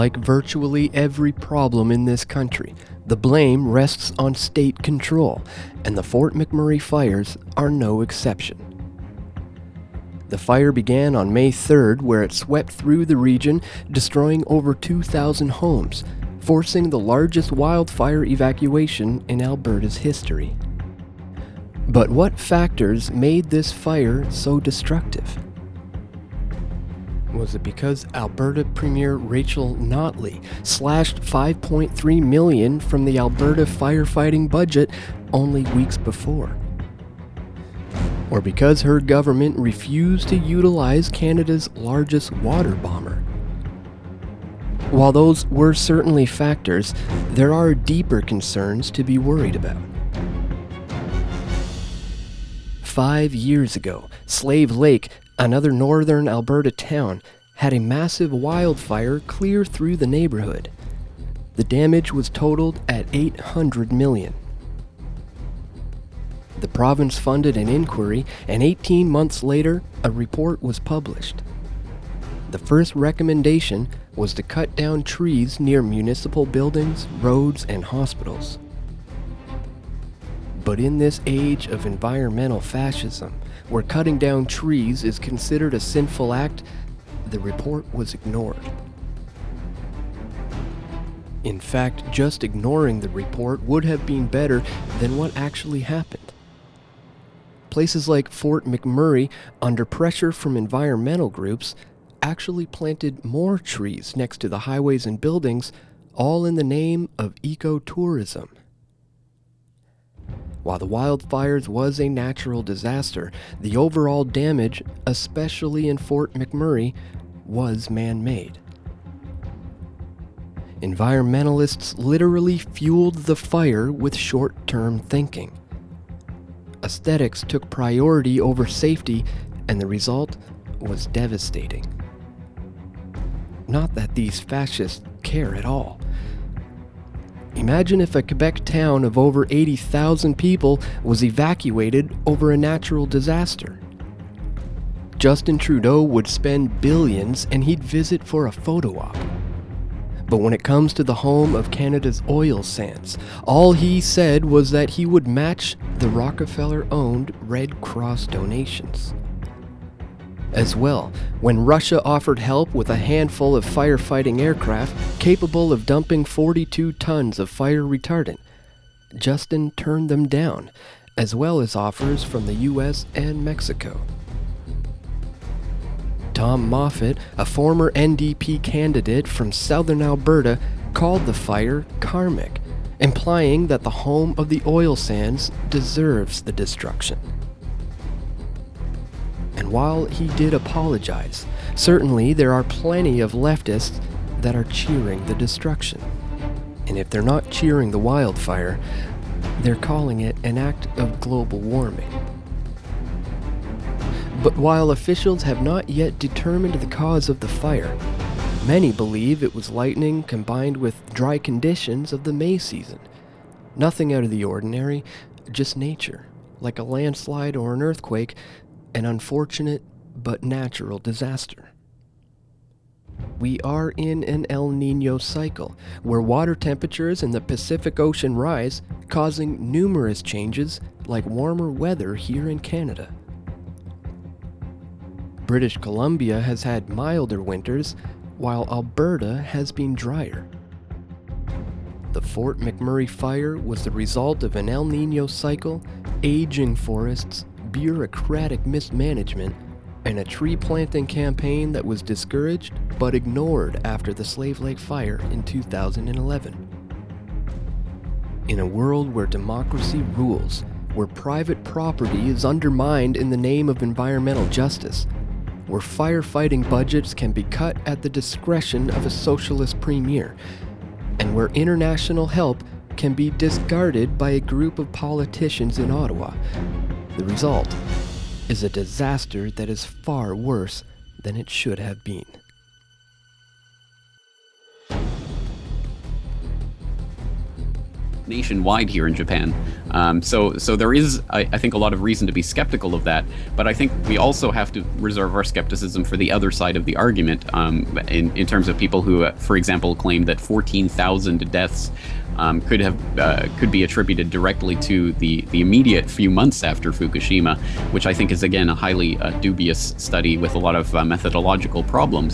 Like virtually every problem in this country, the blame rests on state control, and the Fort McMurray fires are no exception. The fire began on May 3rd, where it swept through the region, destroying over 2,000 homes, forcing the largest wildfire evacuation in Alberta's history. But what factors made this fire so destructive? Was it because Alberta Premier Rachel Notley slashed $5.3 million from the Alberta firefighting budget only weeks before? Or because her government refused to utilize Canada's largest water bomber? While those were certainly factors, there are deeper concerns to be worried about. 5 years ago, Slave Lake, another northern Alberta town, had a massive wildfire clear through the neighborhood. The damage was totaled at $800 million. The province funded an inquiry, and 18 months later, a report was published. The first recommendation was to cut down trees near municipal buildings, roads, and hospitals. But in this age of environmental fascism, where cutting down trees is considered a sinful act, the report was ignored. In fact, just ignoring the report would have been better than what actually happened. Places like Fort McMurray, under pressure from environmental groups, actually planted more trees next to the highways and buildings, all in the name of ecotourism. While the wildfires was a natural disaster, the overall damage, especially in Fort McMurray, was man-made. Environmentalists literally fueled the fire with short-term thinking. Aesthetics took priority over safety, and the result was devastating. Not that these fascists care at all. Imagine if a Quebec town of over 80,000 people was evacuated over a natural disaster. Justin Trudeau would spend billions and he'd visit for a photo op. But when it comes to the home of Canada's oil sands, all he said was that he would match the Rockefeller-owned Red Cross donations. As well, when Russia offered help with a handful of firefighting aircraft capable of dumping 42 tons of fire retardant, Justin turned them down, as well as offers from the US and Mexico. Tom Moffat, a former NDP candidate from southern Alberta, called the fire karmic, implying that the home of the oil sands deserves the destruction. And while he did apologize, certainly there are plenty of leftists that are cheering the destruction. And if they're not cheering the wildfire, they're calling it an act of global warming. But while officials have not yet determined the cause of the fire, many believe it was lightning combined with dry conditions of the May season. Nothing out of the ordinary, just nature, like a landslide or an earthquake, an unfortunate but natural disaster. We are in an El Niño cycle, where water temperatures in the Pacific Ocean rise, causing numerous changes like warmer weather here in Canada. British Columbia has had milder winters, while Alberta has been drier. The Fort McMurray fire was the result of an El Niño cycle, aging forests, bureaucratic mismanagement, and a tree planting campaign that was discouraged but ignored after the Slave Lake fire in 2011. In a world where democracy rules, where private property is undermined in the name of environmental justice, where firefighting budgets can be cut at the discretion of a socialist premier, and where international help can be discarded by a group of politicians in Ottawa, the result is a disaster that is far worse than it should have been. nationwide here in Japan. So there is, I think, a lot of reason to be skeptical of that. But I think we also have to reserve our skepticism for the other side of the argument, in terms of people who, for example, claim that 14,000 deaths could be attributed directly to the immediate few months after Fukushima, which I think is, again, a highly dubious study with a lot of methodological problems.